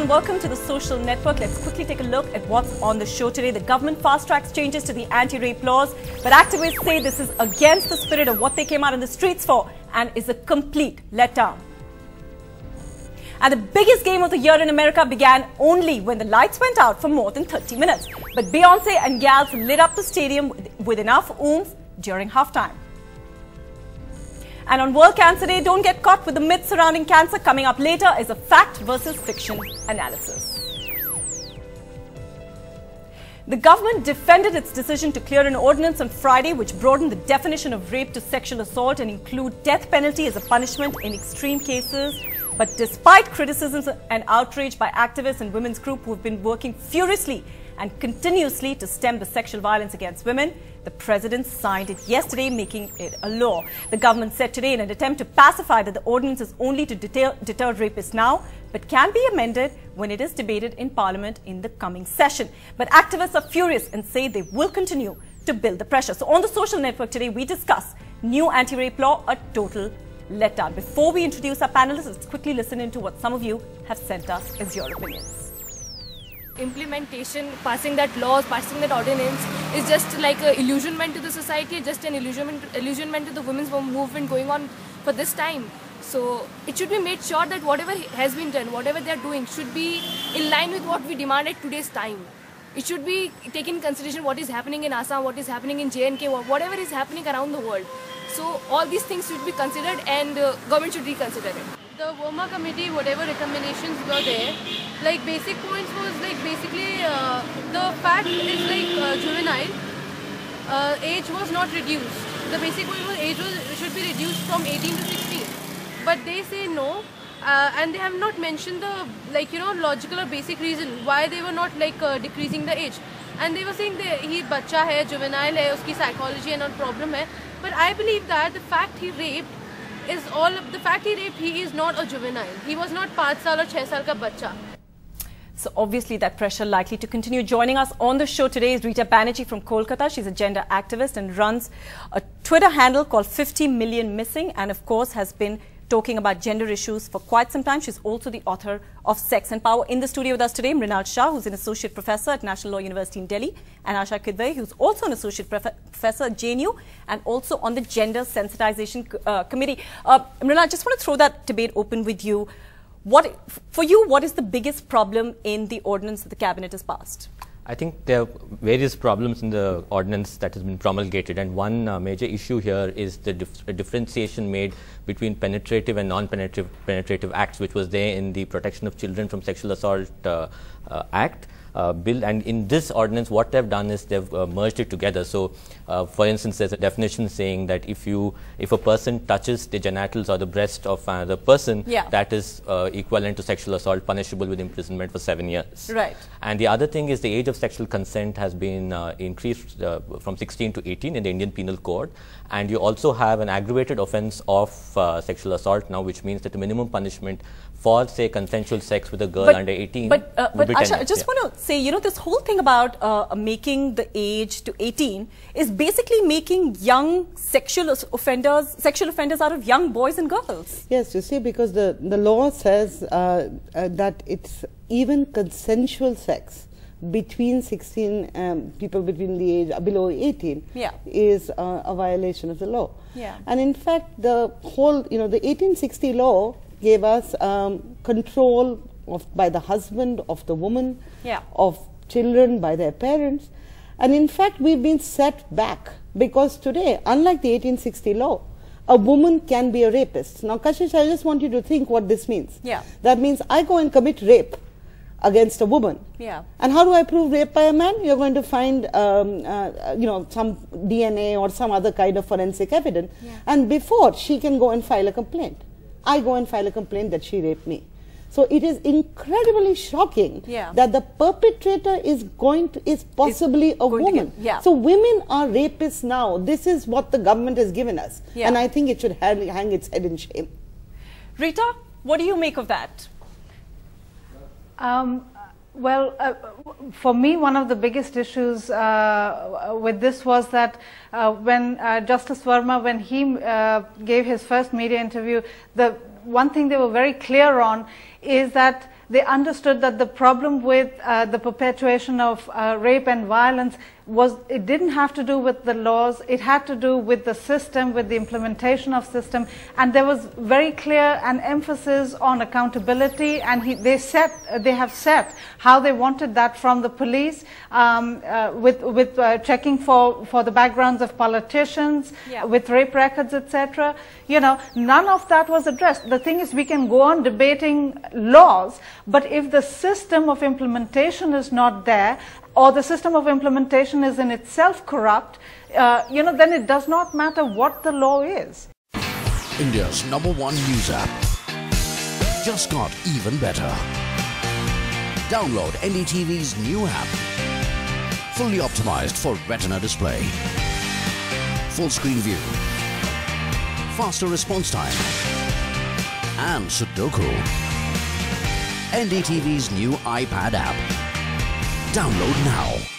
everyone, welcome to the Social Network. Let's quickly take a look at what's on the show today. The government fast-tracks changes to the anti-rape laws, but activists say this is against the spirit of what they came out in the streets for and is a complete letdown. And the biggest game of the year in America began only when the lights went out for more than 30 minutes. But Beyonce and gals lit up the stadium with enough oomph during halftime. And on World Cancer Day, don't get caught with the myths surrounding cancer. Coming up later is a fact versus fiction analysis. The government defended its decision to clear an ordinance on Friday which broadened the definition of rape to sexual assault and include death penalty as a punishment in extreme cases. But despite criticisms and outrage by activists and women's groups who have been working furiously and continuously to stem the sexual violence against women, the president signed it yesterday, making it a law. The government said today in an attempt to pacify that the ordinance is only to deter rapists now, but can be amended when it is debated in Parliament in the coming session. But activists are furious and say they will continue to build the pressure. So on the Social Network today, we discuss new anti-rape law, a total letdown. Before we introduce our panelists, let's quickly listen into what some of you have sent us as your opinions. Implementation, passing that laws, passing that ordinance is just like an illusionment to the society, just an illusionment to the women's movement going on for this time. So it should be made sure that whatever has been done, whatever they are doing should be in line with what we demand at today's time. It should be taken in consideration what is happening in Assam, what is happening in J&K, whatever is happening around the world. So all these things should be considered and government should reconsider it. The Verma committee, whatever recommendations were there, like basic points was like basically the fact is like juvenile age was not reduced. The basic point was age should be reduced from 18 to 16. But they say no, and they have not mentioned the logical or basic reason why they were not decreasing the age. And they were saying that he bacha hai, juvenile hai, uski psychology and not problem hai. But I believe that the fact he raped is he is not a juvenile. He was not 5 saal or 6 saal ka bacha. So obviously that pressure likely to continue. Joining us on the show today is Rita Banerjee from Kolkata. She's a gender activist and runs a Twitter handle called 50 Million Missing, and of course has been talking about gender issues for quite some time. She's also the author of Sex and Power. In the studio with us today, Mrinal Shah, who's an associate professor at National Law University in Delhi, and Asha Kidwai, who's also an associate professor at JNU and also on the Gender Sensitization Committee. Mrinal, I just want to throw that debate open with you. For you, what is the biggest problem in the ordinance that the cabinet has passed? I think there are various problems in the ordinance that has been promulgated, and one major issue here is the differentiation made between penetrative and non-penetrative acts, which was there in the Protection of Children from Sexual Assault Act bill. And in this ordinance, what they've done is they've merged it together. So, for instance, there's a definition saying that if a person touches the genitals or the breast of another person, that is equivalent to sexual assault, punishable with imprisonment for 7 years. Right. And the other thing is the age of sexual consent has been increased from 16 to 18 in the Indian Penal Code. And you also have an aggravated offense of sexual assault now, which means that the minimum punishment for, say, consensual sex with a girl under 18 but Asha, I just want to say, this whole thing about making the age to 18 is basically making young sexual offenders out of young boys and girls. Yes, you see, because the law says that it's even consensual sex between 16 people between the age below 18 is a violation of the law. And in fact, the whole, the 1860 law gave us control by the husband of the woman, of children by their parents. And in fact, we've been set back because today, unlike the 1860 law, a woman can be a rapist. Now, Kashish, I just want you to think what this means. That means I go and commit rape against a woman. And how do I prove rape by a man? You're going to find, some DNA or some other kind of forensic evidence. And before she can go and file a complaint, I go and file a complaint that she raped me. So it is incredibly shocking that the perpetrator is possibly a woman. So women are rapists now. This is what the government has given us. And I think it should hang its head in shame. Rita, what do you make of that? For me, one of the biggest issues with this was that when Justice Verma, when he gave his first media interview, the one thing they were very clear on is that they understood that the problem with the perpetuation of rape and violence was, it didn't have to do with the laws, it had to do with the system, with the implementation of system, and there was very clear an emphasis on accountability, and they have set how they wanted that from the police, with checking for the backgrounds of politicians, with rape records, etc. You know, none of that was addressed. The thing is, we can go on debating laws, but if the system of implementation is not there, or the system of implementation is in itself corrupt, you know, then it does not matter what the law is. India's #1 news app just got even better. Download NDTV's new app. Fully optimized for retina display. Full screen view. Faster response time. And Sudoku. NDTV's new iPad app. Download now.